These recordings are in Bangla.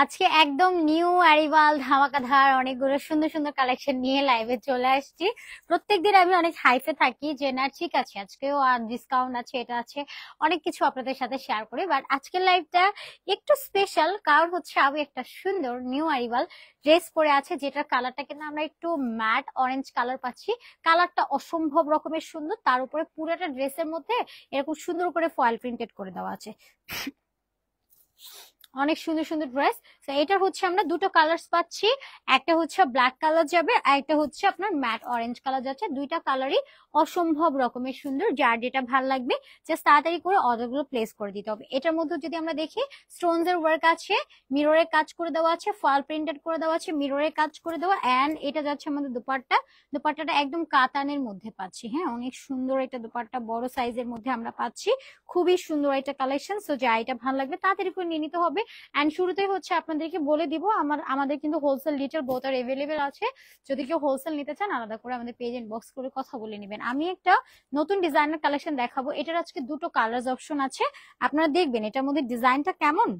আজকে একদম নিউ অ্যারিভাল ধামাকাধার অনেকগুলো সুন্দর সুন্দর কালেকশন নিয়ে লাইভে চলে আসছি। প্রত্যেকদিন আমি অনেক হাইফে থাকি যে না ঠিক আছে আজকেও আর ডিসকাউন্ট আছে, এটা আছে, অনেক কিছু আপনাদের সাথে শেয়ার করি। বাট আজকের লাইভটা একটু স্পেশাল, কারণ হচ্ছে আমি একটা সুন্দর নিউ অ্যারিভাল ড্রেস পরে আছে, যেটার কালারটা কিন্তু আমরা একটু ম্যাট অরেঞ্জ কালার পাচ্ছি। কালারটা অসম্ভব রকমের সুন্দর, তার উপরে পুরোটা ড্রেসের মধ্যে এরকম সুন্দর করে ফয়েল প্রিন্টেড করে দেওয়া আছে। অনেক সুন্দর সুন্দর ড্রেস। তো এটার হচ্ছে আমরা দুটো কালার্স পাচ্ছি, একটা হচ্ছে ব্ল্যাক কালার যাবে আর একটা হচ্ছে আপনার ম্যাট অরেঞ্জ কালার যাচ্ছে। দুইটা কালারই অসম্ভব রকমের সুন্দর, যার যেটা ভালো লাগবে জাস্ট তাড়াতাড়ি করে অর্ডারগুলো প্লেস করে দিতে হবে। এটার মধ্যে যদি আমরা দেখি স্টোনস এর ওয়ার্ক আছে, মিররের কাজ করে দেওয়া আছে, ফয়েল প্রিন্টেড করে দেওয়া আছে, মিররের কাজ করে দেওয়া, এন্ড এটা যাচ্ছে আমাদের দুপাট্টা। দুপাট্টাটা একদম কাতানের মধ্যে পাচ্ছি, হ্যাঁ অনেক সুন্দর এটা দুপাট্টা, বড় সাইজের মধ্যে আমরা পাচ্ছি। খুবই সুন্দর একটা কালেকশন। সো যা এটা ভালো লাগবে তাড়াতাড়ি করে নিয়ে নিতে হবে। এন্ড শুরুতেই হচ্ছে আপনাদেরকে বলে দিব আমাদের কিন্তু হোলসেল রিটেল বোথ আর এভেলেবেল আছে। যদি কেউ হোলসেল নিতে চান আলাদা করে আমাদের পেজ ইনবক্স করে কথা বলে নেবেন। আমি একটা নতুন ডিজাইনার কালেকশন দেখাবো, এটার আজকে দুটো কালার অপশন আছে, আপনারা দেখবেন এটার মধ্যে ডিজাইনটা কেমন।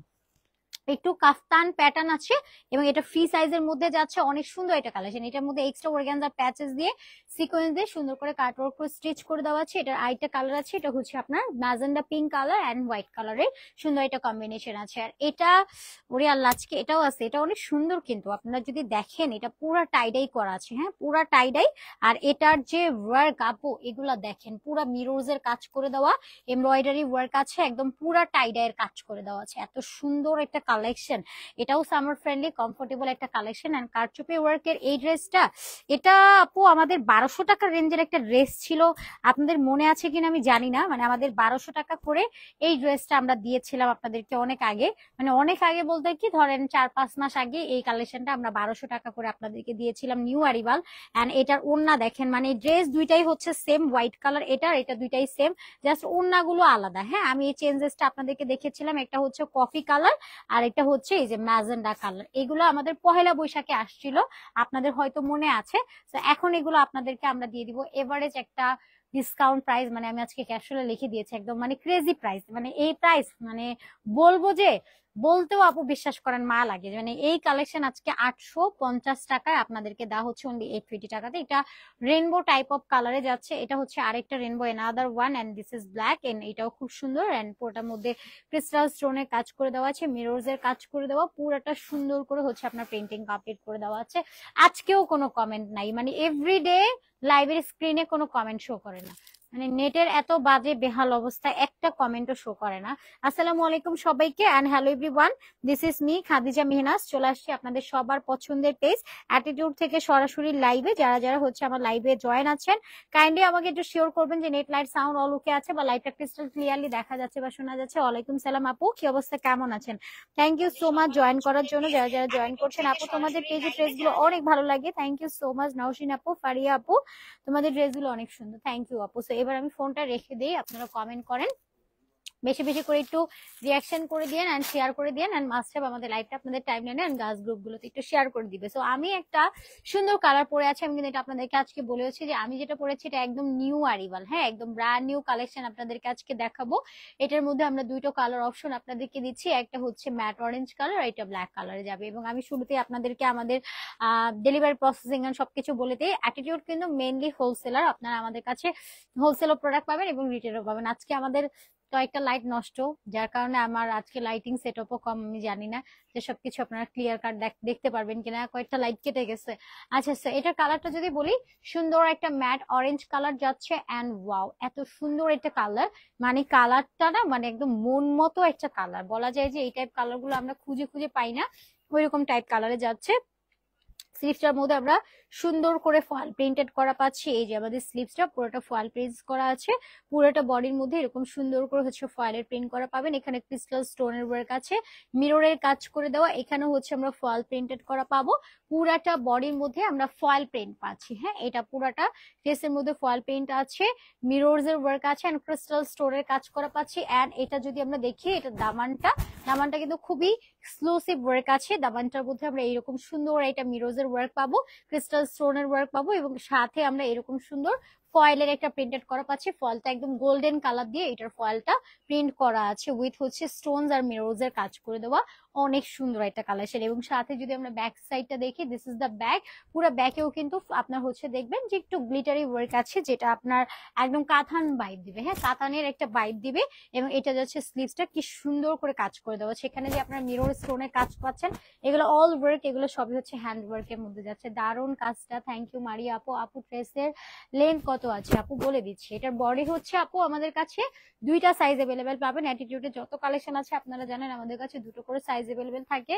একটু কাফতান প্যাটার্ন আছে এবং এটা ফ্রি সাইজের মধ্যে যাচ্ছে, অনেক সুন্দর এটা কালেকশন। এটার মধ্যে এক্সট্রা অর্গানজার প্যাচেস দিয়ে সিকোয়েন্স দিয়ে সুন্দর করে কাটওয়ার্ক করে স্টিচ করে দেওয়া আছে। এটার আরেকটা কালার আছে, এটা হচ্ছে আপনার magenta pink colour and white কালারের সুন্দর একটা কম্বিনেশন আছে। আর এটা ওরে আল্লাহ আজকে এটাও আছে, এটা অনেক সুন্দর কিন্তু আপনারা যদি দেখেন এটা পুরা টাইডাই করা আছে, হ্যাঁ পুরা টাইডাই। আর এটার যে ওয়ার্ক আপু এগুলা দেখেন, পুরা মিররস এর কাজ করে দেওয়া, এমব্রয়ডারি ওয়ার্ক আছে, একদম পুরা টাইডাইয়ের কাজ করে দেওয়া আছে। এত সুন্দর একটা কালেকশন, এটাও সামার ফ্রেন্ডলি কমফোর্টেবল একটা কালেকশন। এন্ড কারচুপি ওয়ার্কের এই ড্রেসটা, এটা আপু আমাদের 1200 টাকার রেঞ্জের একটা ড্রেস ছিল, আপনাদের মনে আছে কিনা আমি জানি না। মানে আমাদের 1200 টাকা করে এই ড্রেসটা আমরা দিয়েছিলাম আপনাদেরকে অনেক আগে, মানে অনেক আগে বলতে কি ধরেন 4-5 মাস আগে এই কালেকশনটা আমরা 1200 টাকা করে আপনাদেরকে দিয়েছিলাম নিউ অ্যারিভাল। এন্ড এটার ওড়না দেখেন, মানে ড্রেস দুইটাই হচ্ছে সেম হোয়াইট কালার, এটা দুইটাই সেম, জাস্ট ওড়নাগুলো আলাদা। হ্যাঁ আমি এই চেঞ্জেসটা আপনাদেরকে দেখেছিলাম, একটা হচ্ছে কফি কালার আর একটা হচ্ছে এই যে ম্যাজেন্ডা কালার। এগুলো আমাদের পহেলা বৈশাখে আসছিল, আপনাদের হয়তো মনে আছে। তো এখন এগুলো আপনাদেরকে আমরা দিয়ে দিব এভারেজ একটা ডিসকাউন্ট প্রাইস, মানে আমি আজকে ক্যাপশনে লিখে দিয়েছি একদম মানে ক্রেজি প্রাইস। মানে এই প্রাইস মানে বলবো যে বলতেও আপু বিশ্বাস করেন মা লাগে। মানে এই কালেকশন আজকে 850 টাকায় আপনাদেরকে দেওয়া হচ্ছে অনলি 850 টাকাতে। এটা রেনবো টাইপ অফ কালারে যাচ্ছে, এটা হচ্ছে আরেকটা rainbow another one, and this is black. এন্ড এটাও খুব সুন্দর, এন্ড পুরোটার মধ্যে ক্রিস্টাল স্টোনের কাজ করে দেওয়া আছে, মিররস এর কাজ করে দেওয়া, পুরোটা সুন্দর করে হচ্ছে আপনার পেন্টিং কমপ্লিট করে দেওয়া আছে। আজকেও কোনো কমেন্ট নাই, মানে এভরিডে লাইভের স্ক্রিনে কোনো কমেন্ট শো করে না, মানে নেটের এত বাজে বেহাল অবস্থা, একটা কমেন্টও শো করে না। আসসালামু আলাইকুম সবাইকে and hello everyone, this is me Khadija Mehnaz. চলে আসছি আপনাদের সবার পছন্দের পেজ অ্যাটিটিউড থেকে সরাসরি লাইভে। যারা যারা হচ্ছে আমার লাইভে জয়েন আছেন কাইন্ডলি আমাকে একটু শিওর করবেন যে নেট লাইট সাউন্ড অল ওকে আছে বা লাইভটা ক্রিস্টাল ক্লিয়ারলি দেখা যাচ্ছে বা শোনা যাচ্ছে। ওয়ালাইকুম সালাম আপু, কি অবস্থা, কেমন আছেন? Thank you so much join করার জন্য, যারা যারা জয়েন করছেন। আপু তোমাদের পেজের ড্রেসগুলো অনেক ভালো লাগে, thank you so much. Naushin আপু, ফারিয়া আপু, তোমাদের ড্রেসগুলো অনেক সুন্দর, থ্যাংক ইউ আপু। সো এবার আমি ফোনটা রেখে দিই, আপনারা কমেন্ট করেন, বেশি বেশি করে একটু রিয়াকশন করে দিয়েন এন্ড শেয়ার করে দিয়েন। এন্ড মাস্ট হ্যাভ আমাদের লাইভটা আপনাদের টাইম লাইনে এন্ড গাছ গ্রুপগুলোতে একটু শেয়ার করে দিবে। সো আমি একটা সুন্দর কালার পরে আছি, আমি কিন্তু এটা আপনাদেরকে আজকে বলেছি যে আমি যেটা পরেছি এটা একদম নিউ অ্যারিভাল, হ্যাঁ একদম ব্র্যান্ড নিউ কালেকশন আপনাদেরকে আজকে দেখাবো। এটার মধ্যে আমরা দুইটা কালার অপশন আপনাদেরকে দিচ্ছি, একটা হচ্ছে ম্যাট অরেঞ্জ কালার আর এটা ব্ল্যাক কালারে যাবে। এবং আমি শুরুতেই আপনাদেরকে আমাদের ডেলিভারি প্রসেসিং এন্ড সবকিছু বলে দিই। অ্যাটিটিউড কিন্তু মেইনলি হোলসেলার, আপনারা আমাদের কাছে হোলসেলও প্রোডাক্ট পাবেন এবং রিটেলও পাবেন। আজকে আমাদের কয়েকটা লাইট নষ্ট, যার কারণে আমার আজকে লাইটিং সেটআপও কম, আমি জানি না যে সবকিছু আপনারা ক্লিয়ার কাট দেখতে পারবেন কিনা, কয়েকটা লাইট কেটে গেছে। আচ্ছা আচ্ছা, এটার কালারটা যদি বলি, সুন্দর একটা ম্যাট অরেঞ্জ কালার যাচ্ছে এন্ড ওয়াও এত সুন্দর একটা কালার, মানে কালারটা না মানে একদম মন মতো একটা কালার, বলা যায় যে এই টাইপ কালার গুলো আমরা খুঁজে খুঁজে পাই না, ওইরকম টাইপ কালারে যাচ্ছে। স্লিভসটার মধ্যে আমরা সুন্দর করে ফয়েল প্রিন্টেড করা পাচ্ছি, এই যে আমাদের স্লিভসটা পুরোটা ফয়েল প্রিন্ট করা আছে, পুরোটা বডির মধ্যে এরকম সুন্দর করে হচ্ছে ফয়েলের প্রিন্ট করা পাবেন। এখানে ক্রিস্টাল স্টোনের ওয়ার্ক আছে, মিররের কাজ করে দেওয়া, এখানে হচ্ছে আমরা ফয়েল প্রিন্টেড করা পাবো। পুরাটা বডির মধ্যে আমরা ফয়েল প্রিন্ট পাচ্ছি, হ্যাঁ এটা পুরাটা ড্রেসের মধ্যে ফয়েল প্রিন্ট আছে, মিররস এর ওয়ার্ক আছে এন্ড ক্রিস্টাল স্টোনের কাজ করা পাচ্ছি। এন্ড এটা যদি আমরা দেখি, এটা দামানটা কিন্তু খুবই এক্সক্লুসিভ ওয়ার্ক আছে, দামানটার মধ্যে আমরা এইরকম সুন্দর এটা মিররস এর ওয়ার্ক পাবো, ক্রিস্টাল স্টোনের ওয়ার্ক পাবো এবং সাথে আমরা এরকম সুন্দর ফয়েলের একটা প্রিন্টেড করা পাচ্ছি, ফয়েলটা একদম গোল্ডেন কালার দিয়ে এটার ফয়েলটা প্রিন্ট করা আছে, উইথ হচ্ছে স্টোনস আর মিররস এর কাজ করে দেওয়া, অনেক সুন্দর একটা কালেকশন। এবং সাথে যদি আমরা ব্যাক সাইডটা দেখি, দিস ইজ দ্য ব্যাক। পুরো ব্যাকেও কিন্তু আপনার হচ্ছে দেখবেন যে একটু গ্লিটারি ওয়ার্ক আছে, যেটা আপনার একদম কাতান ভাইব দিবে, হ্যাঁ কাতানের একটা ভাইব দিবে। এবং এটা যাচ্ছে স্লিভসটা কি সুন্দর করে কাজ করে দেওয়া, সেখানে যে আপনার মিরর স্টোনের কাজ পাচ্ছেন, এগুলো অল ওয়ার্ক, এগুলো সবই হচ্ছে হ্যান্ড ওয়ার্কের মধ্যে যাচ্ছে। দারুণ কাজটা, থ্যাংক ইউ মারিয়া আপু। আপু ড্রেসের লেন্থ কত আছে আপু বলে দিচ্ছি। এটার বডি হচ্ছে আপু আমাদের কাছে দুইটা সাইজ अवेलेबल পাবেন। অ্যাটিটিউডে যত কালেকশন আছে আপনারা জানেন আমাদের কাছে দুটো করে সাইজ अवेलेबल থাকে,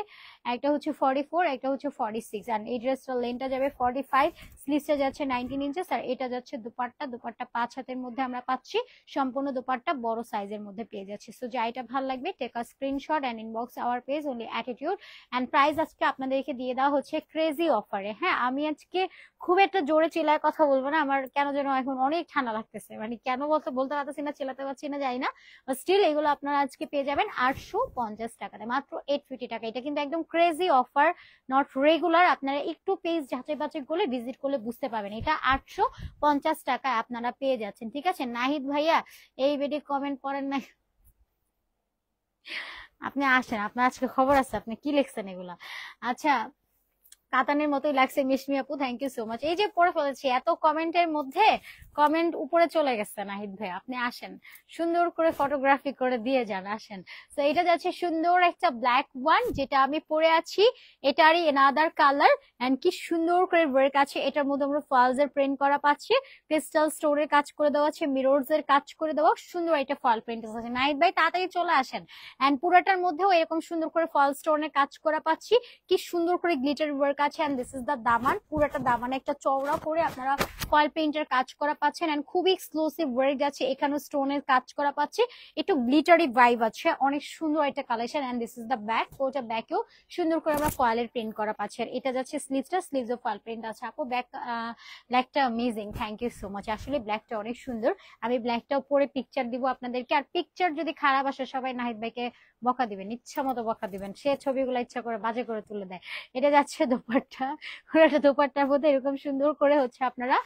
একটা হচ্ছে 44, একটা হচ্ছে 46। আর এই ড্রেসটার লেন্থটা যাবে 45, স্লিভসটা যাচ্ছে 19 ইঞ্চেস, আর এটা যাচ্ছে দুপাট্টা। দুপাট্টা 5 হাতের মধ্যে আমরা পাচ্ছি, সম্পূর্ণ দুপাট্টা বড় সাইজের মধ্যে পেয়ে যাচ্ছি। সো যা এটা ভালো লাগবে take a screenshot and inbox our page only attitude. And price আজকে আপনাদেরকে দিয়ে দেওয়া হচ্ছে ক্রেজি অফারে। হ্যাঁ আমি আজকে খুব একটা জোরে চিল্লায় কথা বলবো না, আমার কেন যেন এখন অনেক ঠান্ডা লাগতেছে, মানে কেন বলতে পারতেছি না, চিল্লাতে পারছি না যাই না, স্টিল এগুলো আপনারা আজকে পেয়ে যাবেন 850 টাকাতে, মাত্র 850 টাকা। এটা কিন্তু একদম ক্রেজি অফার, নট রেগুলার। আপনারা একটু পেজ যাচাই বাছাই করলে ভিজিট করলে বুঝতে পারবেন, এটা 850 টাকায় আপনারা পেয়ে যাচ্ছেন। ঠিক আছে নাহিদ ভাইয়া, এই বেডে কমেন্ট করেন না, আপনি আসেন, আপনার আজকে খবর আছে, আপনি কি লিখছেন এগুলা। আচ্ছা কাতানের মতোই লাগছে মিশমি আপু, থ্যাংক ইউ সো মাচ। এই যে পড়ে ফেলেছি এত কমেন্টের মধ্যে, কমেন্ট উপরে চলে গেছে নাহিদ ভাই, আপনি আসেন সুন্দর করে ফটোগ্রাফি করে দিয়ে যান, আসেন। তো এটা যাচ্ছে সুন্দর একটা ব্ল্যাক ওয়ান, যেটা আমি পরে আছি, এটারই এনাদার কালার। এন্ড কি সুন্দর করে ওয়ার্ক আছে, এটার মধ্যে আমরা ফলস এর প্রিন্ট করা পাচ্ছি, ক্রিস্টাল স্টোনের কাজ করে দেওয়া আছে, মিররস এর কাজ করে দেওয়া, সুন্দর একটা ফল প্রিন্ট আছে। নাহিদ ভাই তাড়াতাড়ি চলে আসেন। এন্ড পুরাটার মধ্যেও এরকম সুন্দর করে ফল স্টোনের কাজ করা পাচ্ছি, কি সুন্দর করে গ্লিটার ওয়ার্ক আছে। এন্ড দিস ইজ দা দামান, পুরোটা দামানে একটা চওড়া করে আপনারা ফয়েল পেইন্টের কাজ করা পাচ্ছেন। এন্ড খুবই এক্সক্লুসিভ ওয়ার্ক আছে, এখানে স্টোনের কাজ করা পাচ্ছি, একটু গ্লিটারি ভাইব আছে, অনেক সুন্দর একটা collection. And this is the back, ওটা ব্যাকেও সুন্দর করে আমরা ফয়েলের প্রিন্ট করা পাচ্ছি। আর এটা যাচ্ছে স্লিভসটা, স্লিভসও ফয়েল প্রিন্ট আছে। আপু ব্ল্যাকটা amazing, thank you so much. আসলে ব্ল্যাকটা অনেক সুন্দর, আমি ব্ল্যাকটাও পরে পিকচার দিব আপনাদেরকে। আর পিকচার যদি খারাপ আসে সবাই নাহিদ ভাইকে বকা দিবেন, ইচ্ছা মতো বকা দিবেন, সে ছবিগুলো ইচ্ছা করে বাজে করে তুলে দেয়। এটা যাচ্ছে দোপাট্টা, পুরোটা দোপাট্টার মধ্যে এরকম সুন্দর করে হচ্ছে আপনারা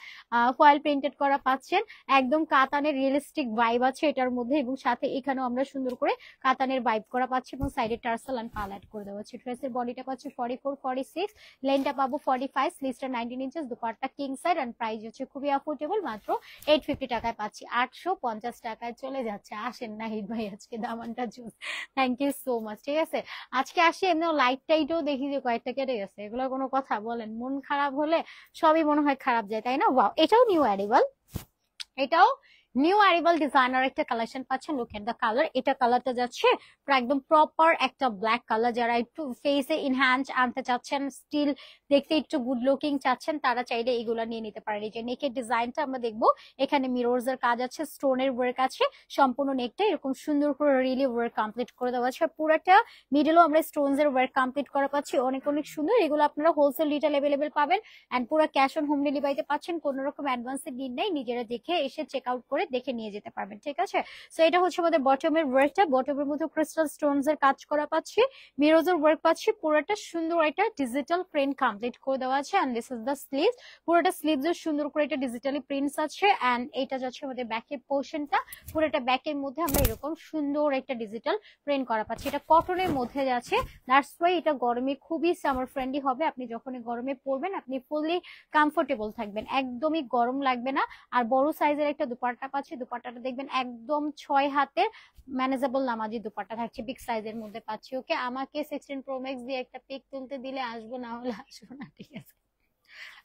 ফয়েল পেইন্টেড করা পাচ্ছেন, একদম কাতানের রিয়েলিস্টিক ভাইব আছে এটার মধ্যে। এবং সাথে এখানেও আমরা সুন্দর করে কাতানের ভাইব করা পাচ্ছি, এবং সাইডে টার্সেল এন্ড পাল অ্যাড করে দেওয়া হচ্ছে। ড্রেসের বডিটা পাচ্ছি 44, 46, লেনটা পাবো 45, স্লিভসটা 19 ইঞ্চেস, দুপাট্টা কিং সাইড। এন্ড প্রাইস হচ্ছে খুবই অ্যাফোর্ডেবল, মাত্র 850 টাকায় পাচ্ছি, 850 টাকায় চলে যাচ্ছে। আসেন নাহিদ ভাই, আজকে দামানটা juice, thank you so much. ঠিক আছে আজকে আসি, এমনি লাইট টাইটও দেখি যে কয়েকটা কেটে গেছে, এগুলো কোনো কথা বলেন, মন খারাপ হলে সবই মনে হয় খারাপ যায়, তাই না? ওয়াও, এটাও নিউ অ্যারিভাল, এটাও নিউ অ্যারিভাল ডিজাইনার একটা কালেকশন পাচ্ছেন। লুক এট দ্য কালার, এটা কালারটা যাচ্ছে একদম প্রপার একটা ব্ল্যাক কালার। যারা একটু ফেসে ইনহ্যান্স আনতে চাচ্ছেন, স্টিল দেখতে একটু গুড লুকিং চাচ্ছেন, তারা চাইলে এগুলো নিয়ে নিতে পারেন। এই যে নেকের ডিজাইনটা আমরা দেখবো, এখানে মিররস এর কাজ আছে, স্টোনের ওয়ার্ক আছে, সম্পূর্ণ নেকটা এরকম সুন্দর করে রিয়েলি ওয়ার্ক কমপ্লিট করে দেওয়া আছে। পুরোটা মিডলও আমরা স্টোনস এর ওয়ার্ক কমপ্লিট করা পাচ্ছি, অনেক অনেক সুন্দর। এগুলো আপনারা হোলসেল রিটেল অ্যাভেলেবেল পাবেন। এন্ড পুরো ক্যাশ অন হোম ডেলিভারিতে পাচ্ছেন, কোনো রকম অ্যাডভান্সের নিড নেই, নিজেরা দেখে এসে চেক আউট করে দেখে নিয়ে যেতে পারবেন। ঠিক আছে, সো এটা হচ্ছে আমাদের বটমের ওয়ার্কটা, বটমের মধ্যে ক্রিস্টাল স্টোনস এর কাজ করা পাচ্ছি, মিররস এর ওয়ার্ক পাচ্ছি, পুরোটা সুন্দর একটা ডিজিটাল প্রিন্ট কমপ্লিট করে দেওয়া আছে। And this is the sleeves, পুরোটা স্লিভস এর সুন্দর করে এটা ডিজিটালি প্রিন্টস আছে। এন্ড এটা যাচ্ছে আমাদের ব্যাকের পোর্শনটা, পুরোটা ব্যাকের মধ্যে আমরা এরকম সুন্দর একটা ডিজিটাল প্রিন্ট করা পাচ্ছি। এটা কটনের মধ্যে যাচ্ছে, দ্যাটস ওয়াই এটা গরমে খুবই সামার ফ্রেন্ডলি হবে। আপনি যখন গরমে পরবেন আপনি ফুললি কমফোর্টেবল থাকবেন, একদমই গরম লাগবে না। আর বড় সাইজের একটা দুপাট্টা পাচ্ছি, দুপাট্টাটা দেখবেন একদম 6 হাতের ম্যানেজেবল নামাজি দুপাট্টা থাকছে, বিগ সাইজের মধ্যে পাচ্ছি। ওকে, আমাকে 16 প্রো ম্যাক্স দিয়ে একটা পিক তুলতে দিলে আসবো, না হলে আসবো না, ঠিক আছে?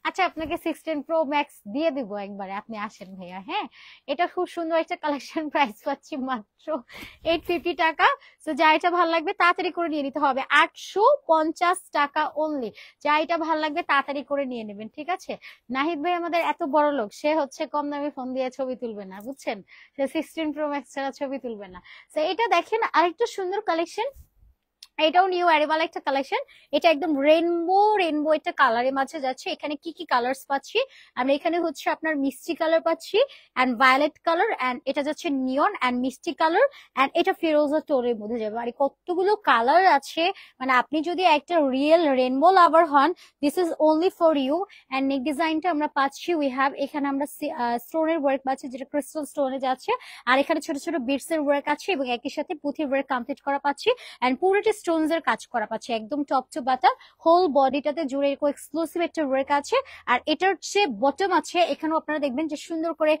আচ্ছা আপনাকে 16 প্রো ম্যাক্স দিয়ে দিব একবারে, আপনি আসেন ভাইয়া। হ্যাঁ এটা খুব সুন্দর একটা কালেকশন, প্রাইস পাচ্ছি মাত্র 850 টাকা। তো যা এটা ভালো লাগবে তাড়াতাড়ি করে নিয়ে নিতে হবে, 850 টাকা অনলি। যা এটা ভালো লাগবে তাড়াতাড়ি করে নিয়ে নেবেন। ঠিক আছে, নাহিদ ভাই আমাদের এত বড় লোক, সে হচ্ছে কম দামি ফোন দিয়ে ছবি তুলবে না, বুঝছেন? সে 16 প্রো ম্যাক্স ছাড়া ছবি তুলবে না। তো এটা দেখেন আরেকটা সুন্দর কালেকশন, এটাও নিউ অ্যারাইভাল একটা কালেকশন। এটা একদম রেনবো রেনবো একটা কালারের মাঝে যাচ্ছে। এখানে কি কি কালার্স পাচ্ছি আমরা, এখানে হচ্ছে আপনার মিষ্টি কালার পাচ্ছি এন্ড ভায়োলেট কালার, এন্ড এটা যাচ্ছে নিয়ন এন্ড মিষ্টি কালার, এন্ড এটা ফিরোজা টোনের মধ্যে যাবে। আর কতগুলো কালার আছে, মানে আপনি যদি একটা রিয়েল রেনবো লাভার হন, this is only for you. And neck ডিজাইনটা আমরা পাচ্ছি, উই হ্যাভ এখানে আমরা স্টোনের ওয়ার্ক পাচ্ছি যেটা ক্রিস্টাল স্টোনে যাচ্ছে, আর এখানে ছোট ছোট বিটস এর ওয়ার্ক আছে এবং একই সাথে পুঁথির ওয়ার্ক কমপ্লিট করা পাচ্ছি, এন্ড পুরোটা স্টোনস এর কাজ করা পাচ্ছে একদম টপ টু বাটা। হোল বডিটাতে জুড়ে এরকম এক্সক্লুসিভ একটা ওয়ার্ক আছে। আর এটার যে বটম আছে এখানেও আপনারা দেখবেন যে সুন্দর করে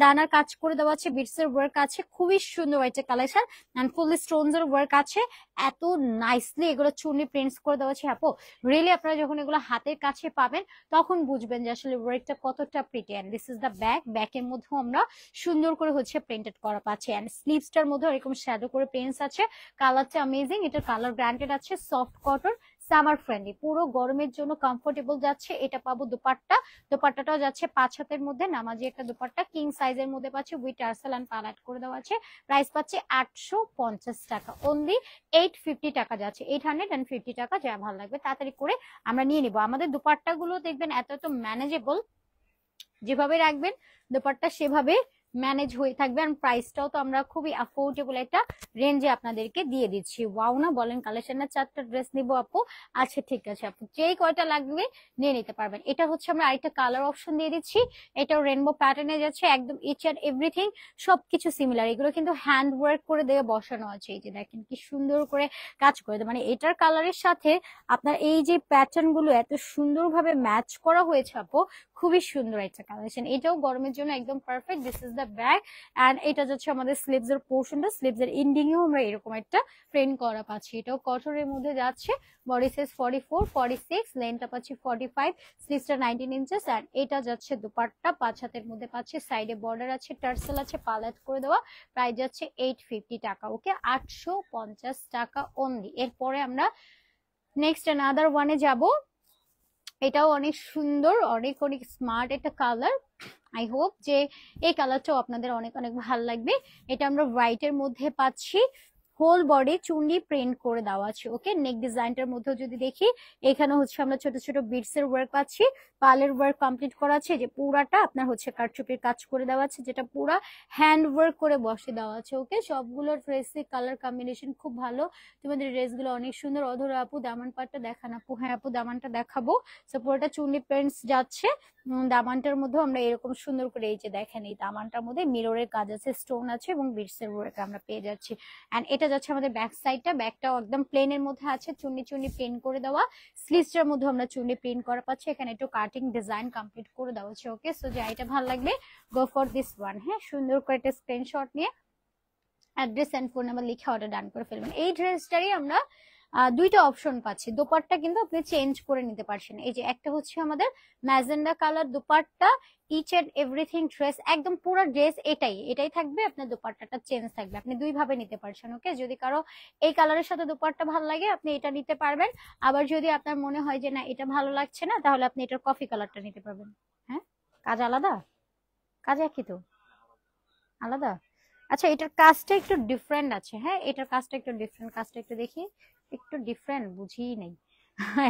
ডানার কাজ করে দেওয়া আছে, বিটস এর ওয়ার্ক আছে, খুবই সুন্দর একটা কালেকশন এন্ড ফুললি স্টোনস এর ওয়ার্ক আছে। এত নাইসলি এগুলো চুনি প্রিন্টস করে দেওয়া আছে আপু, রিয়েলি আপনারা যখন এগুলো হাতের কাছে পাবেন তখন বুঝবেন যে আসলে ওয়ার্কটা কতটা pretty. And this is the back, ব্যাকের মধ্যেও আমরা সুন্দর করে হচ্ছে প্রিন্টেড করা পাচ্ছি, এন্ড স্লিভসটার মধ্যে এরকম শ্যাডো করে প্রিন্টস আছে। কালারটা অ্যামেজিং, এটার কালার গ্রান্টেড আছে, সফট কটন, সামার ফ্রেন্ডলি, পুরো গরমের জন্য কমফোর্টেবল যাচ্ছে। এটা পাবো দুপাট্টা, দুপাট্টাটাও যাচ্ছে 5 হাতের মধ্যে, নামাজি একটা দুপাট্টা, কিং সাইজের মধ্যে পাচ্ছে, উইথ টার্সেল এন্ড পালাট করে দেওয়া আছে। প্রাইস পাচ্ছে 850 টাকা, অনলি 850 টাকা যাচ্ছে, 850 টাকা। যা ভালো লাগবে তাড়াতাড়ি করে আমরা নিয়ে নিব। আমাদের দুপাট্টা গুলো দেখবেন এত এত ম্যানেজেবল, যেভাবে রাখবেন দুপাট্টা সেভাবে ম্যানেজ হয়ে থাকবে। আর প্রাইসটাও তো আমরা খুবই অ্যাফোর্ডেবল একটা রেঞ্জে আপনাদেরকে দিয়ে দিচ্ছি। ওয়াও না বলেন, কালেকশনের 4টা ড্রেস নিব আপু? আচ্ছা ঠিক আছে আপু, যেই কয়টা লাগবে নিয়ে নিতে পারবেন। এটা হচ্ছে আমরা আরেকটা কালার অপশন দিয়ে দিচ্ছি, এটাও রেনবো প্যাটার্নে যাচ্ছে, একদম ইচ অ্যান্ড এভরিথিং সবকিছু সিমিলার। এগুলো কিন্তু হ্যান্ড ওয়ার্ক করে দিয়ে বসানো আছে, এই যে দেখেন কি সুন্দর করে কাজ করে দেয়। মানে এটার কালারের সাথে আপনার এই যে প্যাটার্ন গুলো এত সুন্দরভাবে ম্যাচ করা হয়েছে আপু, খুবই সুন্দর একটা কালেকশন। এটাও গরমের জন্য একদম perfect. This is the back, and এটা যাচ্ছে আমাদের স্লিভস এর পোর্শনটা, স্লিভস এর এন্ডিং এও আমরা এরকম একটা প্রিন্ট করা পাচ্ছি। এটাও কটনের মধ্যে যাচ্ছে, বডি সাইজ 44 46, লেন্থটা পাচ্ছি 45, স্লিভসটা 19 ইঞ্চেস, এন্ড এটা যাচ্ছে দুপাট্টা 5 হাতের মধ্যে পাচ্ছি, সাইডে বর্ডার আছে, টার্সেল আছে, পালাত করে দেওয়া। প্রাইস যাচ্ছে 850 টাকা, ওকে 850 টাকা অনলি। এরপরে আমরা নেক্সট অ্যানাদার ওয়ানে যাব। এটাও অনেক সুন্দর, অনেক অনেক স্মার্ট একটা কালার। আই হোপ যে এই কালারটাও আপনাদের অনেক অনেক ভালো লাগবে। এটা আমরা হোয়াইটের মধ্যে পাচ্ছি, হোল বডি চুন্ডি প্রিন্ট করে দেওয়া আছে, ওকে। নেক ডিজাইনটার মধ্যে যদি দেখি, এখানে হচ্ছে আমরা ছোট ছোট বিটস এর ওয়ার্ক পাচ্ছি, পালের ওয়ার্ক কমপ্লিট করা আছে, যে পুরাটা আপনার হচ্ছে কারচুপির কাজ করে দেওয়া আছে, যেটা পুরা হ্যান্ড ওয়ার্ক করে বসে দেওয়া আছে, ওকে। সবগুলোর ড্রেসের কালার কম্বিনেশন খুব ভালো, তোমাদের ড্রেসগুলো অনেক সুন্দর। অধরা আপু দামান পাটটা দেখান আপু। হ্যাঁ আপু দামানটা দেখাবো। সো পুরোটা চুন্ডি প্রিন্টস যাচ্ছে, দামানটার মধ্যে আমরা এরকম সুন্দর করে এই যে দেখেন, এই দামানটার মধ্যে মিররের কাজ আছে, স্টোন আছে এবং বিটস এর ওয়ার্ক আমরা পেয়ে যাচ্ছি। এন্ড এটা যাচ্ছে আমাদের ব্যাক সাইডটা, ব্যাকটাও একদম প্লেনের মধ্যে আছে, চুন্নি চুন্নি প্রিন্ট করে দেওয়া, স্লিভসটার মধ্যে আমরা চুন্নি প্রিন্ট করা পাচ্ছি, এখানে একটু কাটিং ডিজাইন কমপ্লিট করে দেওয়া আছে, ওকে। সো যা এটা ভালো লাগবে গো ফর দিস ওয়ান। হ্যাঁ, সুন্দর করে একটা স্ক্রিনশট নিয়ে অ্যাড্রেস এন্ড ফোন নাম্বার লিখে অর্ডার ডান করে ফেলবেন। এই ড্রেসটারই আমরা দুইটা অপশন পাচ্ছি, দোপাট্টা কিন্তু আপনি চেঞ্জ করে নিতে পারছেন। এই যে একটা হচ্ছে আমাদের magenta colour dupatta, each and everything dress, একদম পুরো ড্রেস এটাই এটাই থাকবে, আপনার দোপাট্টাটা চেঞ্জ থাকবে, আপনি দুই ভাবে নিতে পারছেন, ওকে। যদি কারো এই কালারের সাথে দোপাট্টা ভালো লাগে আপনি এটা নিতে পারবেন, আবার যদি আপনার মনে হয় যে না এটা ভালো লাগছে না, তাহলে আপনি এটার কফি কালারটা নিতে পারবেন। হ্যাঁ, কাজ আলাদা, কাজ একই তো, আলাদা। আচ্ছা, এটার কাজটা একটু ডিফারেন্ট আছে। হ্যাঁ, এটার কাজটা একটু ডিফারেন্ট, কাজটা একটু দেখি, একটু ডিফারেন্ট, বুঝিই নেই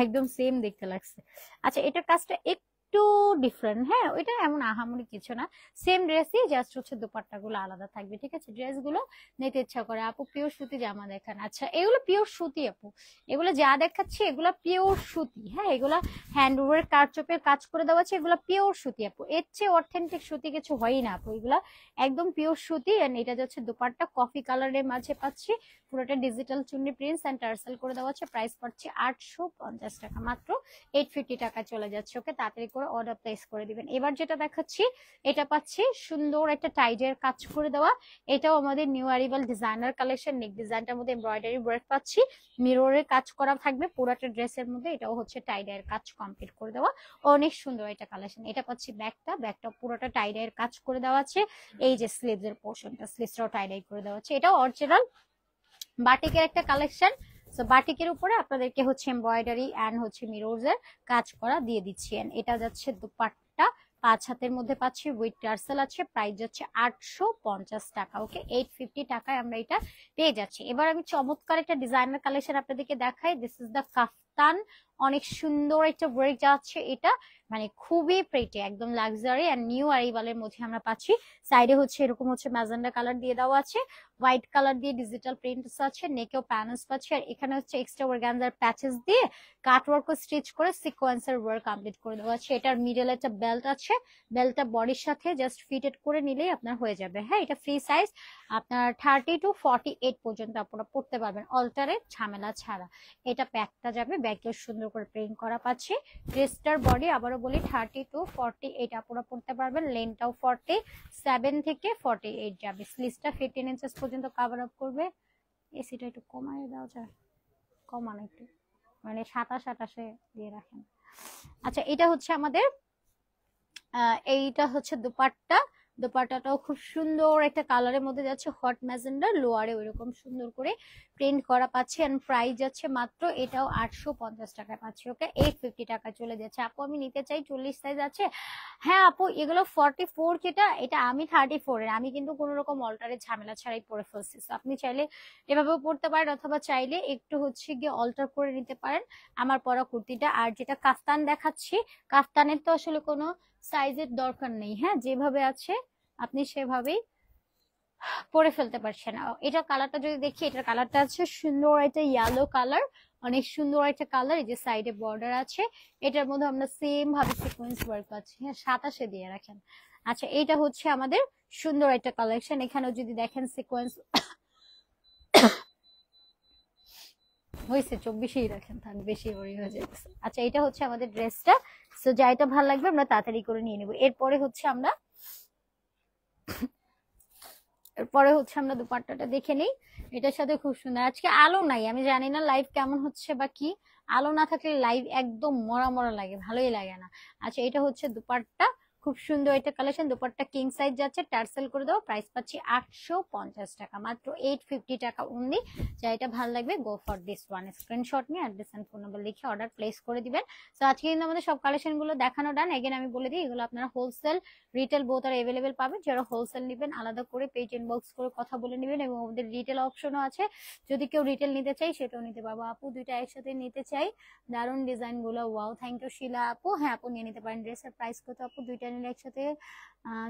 একদম সেম দেখতে লাগছে। আচ্ছা, এটার কাজটা একটু ডিফারেন্ট, হ্যাঁ ওইটা এমন আহামরি কিছু না, সেম ড্রেসই, জাস্ট হচ্ছে দোপাট্টা গুলো আলাদা থাকবে, ঠিক আছে। ড্রেস গুলো নিতে ইচ্ছা করে আপু, পিওর সুতি জামা দেখান। আচ্ছা, এগুলো পিওর সুতি আপু, এগুলো যা দেখাচ্ছি এগুলো পিওর সুতি। হ্যাঁ, এগুলা হ্যান্ডওয়ার্ক কারচুপির কাজ করে দেওয়া আছে, এগুলো পিওর সুতি আপু, এর চেয়ে অথেন্টিক সুতি কিছু হয়ই না আপু, এগুলা একদম পিওর সুতি। এন্ড এটা যাচ্ছে দোপাট্টা, কফি কালারের মাঝে পাচ্ছি, পুরোটা digital chunni prints and tassel করে দেওয়া আছে। প্রাইস পড়ছে 850 টাকা, মাত্র 850 টাকা চলে যাচ্ছে, ওকে। তাড়াতাড়ি করে অর্ডার প্লেস করে দিবেন। এবার যেটা দেখাচ্ছি এটা পাচ্ছি সুন্দর একটা টাইডের কাজ করে দেওয়া, এটাও আমাদের নিউ অ্যারাইভাল ডিজাইনার কালেকশন। নেক ডিজাইনটার মধ্যে এমব্রয়ডারি ওয়ার্ক পাচ্ছি, মিররের কাজ করা থাকবে পুরোটা ড্রেসের মধ্যে, এটাও হচ্ছে টাইডের কাজ কমপ্লিট করে দেওয়া, অনেক সুন্দর এটা কালেকশন। এটা পাচ্ছি ব্যাকটা পুরোটা টাইডের কাজ করে দেওয়া আছে, এই যে স্লিভস এর পোর্শনটা, স্লিভসটাও টাইডাই করে দেওয়া আছে। এটাও অরিজিনাল বাটিকের একটা কালেকশন। সো বাটিকের উপরে আপনাদেরকে হচ্ছে এমব্রয়ডারি এন্ড হচ্ছে মিররস এর কাজ করা দিয়ে দিচ্ছি। এন্ড এটা যাচ্ছে দুপাট্টা, 5 হাতের মধ্যে পাচ্ছি, উইথ টার্সেল আছে, প্রাইস যাচ্ছে 850 টাকা। ওকে, 850 টাকায় আমরা এটা পেয়ে যাচ্ছি। এবার আমি চমৎকার একটা ডিজাইনার কালেকশন আপনাদেরকে দেখাই। দিস ইজ দ্য কাফতান, অনেক সুন্দর একটা ওয়ার্ক যাচ্ছে এটা, মানে খুবই প্রিটি, একদম লাক্সারি এন্ড নিউ অ্যারাইভালের মধ্যে আমরা পাচ্ছি। সাইডে হচ্ছে এরকম হচ্ছে ম্যাজেন্ডা কালার দিয়ে দেওয়া আছে, হোয়াইট কালার দিয়ে ডিজিটাল প্রিন্টস আছে, নেকেও প্যানেলস পাচ্ছি, আর এখানে হচ্ছে এক্সট্রা অর্গানজার প্যাচেস দিয়ে কাট ওয়ার্ক ও স্টিচ করে সিকোয়েন্সের ওয়ার্ক কমপ্লিট করে দেওয়া আছে। এটার মিডলে একটা বেল্ট আছে, বেল্টটা বডির সাথে জাস্ট ফিটেড করে নিলেই আপনার হয়ে যাবে। হ্যাঁ, এটা ফ্রি সাইজ, আপনার 30 to 48 পর্যন্ত আপনারা পড়তে পারবেন অল্টারে ঝামেলা ছাড়া। এটা ব্যাকটা যাবে, ব্যাকেও সুন্দর করে প্রিন্ট করা পাচ্ছি। ড্রেসটার বডি আবারও বলি 30 to 48 আপনারা পড়তে পারবেন, লেন্থটাও 47 থেকে 48 যাবে। স্লিভসটা 15 ইঞ্চেস পর্যন্ত কভার আপ করবে। এসিটা একটু কমায় দেওয়া যায়, কমান একটু, মানে 27-28 দিয়ে রাখেন। আচ্ছা, এটা হচ্ছে আমাদের এইটা হচ্ছে দুপাট্টা। দুপাট্টাটাও খুব সুন্দর একটা কালারের মধ্যে যাচ্ছে, হট ম্যাজেন্ডা, লোয়ারে ওইরকম সুন্দর করে প্রিন্ট করা পাচ্ছি। এন্ড প্রাইস যাচ্ছে মাত্র এটাও 850 টাকায় পাচ্ছি। ওকে, 850 টাকা চলে যাচ্ছে। আপু আমি নিতে চাই, 40 সাইজ আছে? হ্যাঁ আপু, এগুলো 44 যেটা, এটা আমি 34 এর, আমি কিন্তু কোনো রকম অল্টারের ঝামেলা ছাড়াই পরে ফেলছি। আপনি চাইলে এভাবেও পড়তে পারেন, অথবা চাইলে একটু হচ্ছে গিয়ে অল্টার করে নিতে পারেন আমার পরা কুর্তিটা। আর যেটা কাফতান দেখাচ্ছি, কাফতানের তো আসলে কোনো সাইজের দরকার নেই। হ্যাঁ, যেভাবে আছে আপনি সেভাবেই পরে ফেলতে পারছেন। এটা কালারটা যদি দেখি, এটার কালারটা আছে সুন্দর একটা ইয়েলো কালার, অনেক সুন্দর একটা কালার। এই যে সাইডে বর্ডার আছে, এটার মধ্যে আমরা সেম ভাবে সিকোয়েন্স ওয়ার্ক পাচ্ছি। হ্যাঁ, 27 দিয়ে রাখেন। আচ্ছা, এইটা হচ্ছে আমাদের সুন্দর একটা কালেকশন। এখানেও যদি দেখেন সিকোয়েন্স হয়েছে, 24ই রাখেন, থাক বেশি ওরি হয়ে যাচ্ছে। আচ্ছা, এটা হচ্ছে আমাদের ড্রেসটা। সো যাইটা ভালো লাগবে আমরা তাড়াতাড়ি করে নিয়ে নেব। এরপরে হচ্ছে আমরা দুপাট্টাটা দেখে নিই। এটার সাথে খুব সুন্দর, আজকে আলো নাই, আমি জানি না লাইভ কেমন হচ্ছে বা কি, আলো না থাকলে লাইভ একদম মরা মরা লাগে, ভালোই লাগে না। আচ্ছা, এটা হচ্ছে দুপাট্টা, খুব সুন্দর একটা কালেকশন। দুপাট্টা কিং সাইজ যাচ্ছে, টার্সেল করে দাও, প্রাইস পাচ্ছি 850 টাকা, মাত্র 850 টাকা অনলি। যা এটা ভালো লাগবে go for this one, screenshot নিয়ে অ্যাড্রেস এন্ড ফোন নাম্বার লিখে অর্ডার প্লেস করে দিবেন। তো আজকে কিন্তু আমাদের সব কালেকশন গুলো দেখানো ডান। এগেন আমি বলে দিই, এগুলো আপনারা হোলসেল রিটেল বোথ আর অ্যাভেলেবেল পাবেন। যারা হোলসেল নেবেন আলাদা করে পেজ ইনবক্স করে কথা বলে নেবেন, এবং আমাদের রিটেল অপশনও আছে, যদি কেউ রিটেল নিতে চাই সেটাও নিতে পারবো। আপু দুইটা একসাথে নিতে চাই, দারুন ডিজাইন গুলো, ওয়াও থ্যাংক ইউ শিলা আপু। হ্যাঁ আপু, নিয়ে নিতে পারেন। ড্রেসের প্রাইস কত আপু? দুইটা নিলে একসাথে,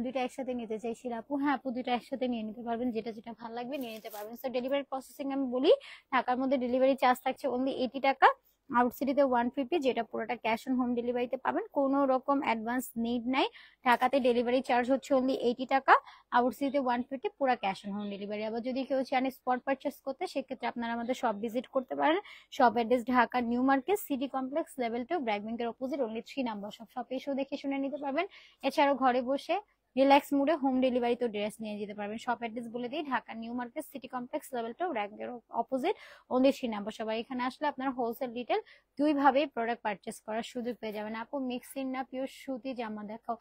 দুইটা একসাথে নিতে চাই শিলা আপু। হ্যাঁ আপু, দুইটা একসাথে নিয়ে নিতে পারবেন, যেটা যেটা ভালো লাগবে নিয়ে নিতে পারবেন। সো ডেলিভারি প্রসেসিং আমি বলি, ঢাকার মধ্যে ডেলিভারি চার্জ থাকছে অনলি 80 টাকা, আউটসিটিতে 150, যেটা পুরোটা ক্যাশ অন হোম ডেলিভারিতে পাবেন, কোনো রকম অ্যাডভান্স নিড নাই। ঢাকাতে ডেলিভারি চার্জ হচ্ছে অনলি 80 টাকা, আউটসিটিতে 150, পুরো ক্যাশ অন হোম ডেলিভারি। আবার যদি কেউ চান স্পট পারচেস করতে, সেক্ষেত্রে আপনারা আমাদের শপ ভিজিট করতে পারেন। Shop address Dhaka New Market, City Complex, level 2, BRAC ব্যাংকের opposite, only 3 number shop. Shop এসেও দেখে শুনে নিতে পারবেন। এছাড়াও ঘরে বসে রিল্যাক্স মুডে হোম ডেলিভারি তো ড্রেস নিয়ে যেতে পারবেন। শপ অ্যাড্রেস বলে দিই, Dhaka New Market, City Complex, level 2, ব্র্যাকের অপোজিট, অনলি 3 নাম্বার। সবাই এখানে আসলে আপনারা হোলসেল রিটেল দুই ভাবেই প্রোডাক্ট পারচেস করার সুযোগ পেয়ে যাবেন। আপু মিক্সিং না পিওর সুতি জামা দেখাও।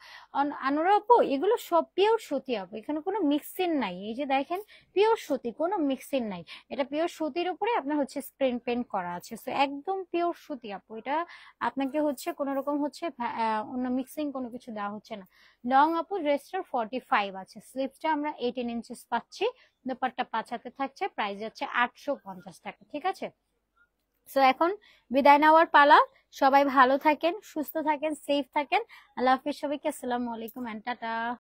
আনোরা আপু, এগুলো সব পিওর সুতি আপু, এখানে কোনো মিক্সিং নাই। এই যে দেখেন, পিওর সুতি, কোনো মিক্সিং নাই। এটা পিওর সুতির উপরে আপনার হচ্ছে স্ক্রিন প্রিন্ট করা আছে। সো একদম পিওর সুতি আপু, এটা আপনাকে হচ্ছে কোনো রকম হচ্ছে অন্য মিক্সিং কোনো কিছু দেওয়া হচ্ছে না। লং আপু ড্রেসটার 45 আছে, স্লিভসটা আমরা 18 ইঞ্চেস পাচ্ছি, দুপাট্টা 5 হাতে থাকছে, প্রাইস যাচ্ছে 850 টাকা। ঠিক আছে, সো এখন বিদায় নেওয়ার পালা। সবাই ভালো থাকেন, সুস্থ থাকেন, সেফ থাকেন। আল্লাহ হাফিজ সবাইকে, আসসালামু আলাইকুম এন্ড টাটা।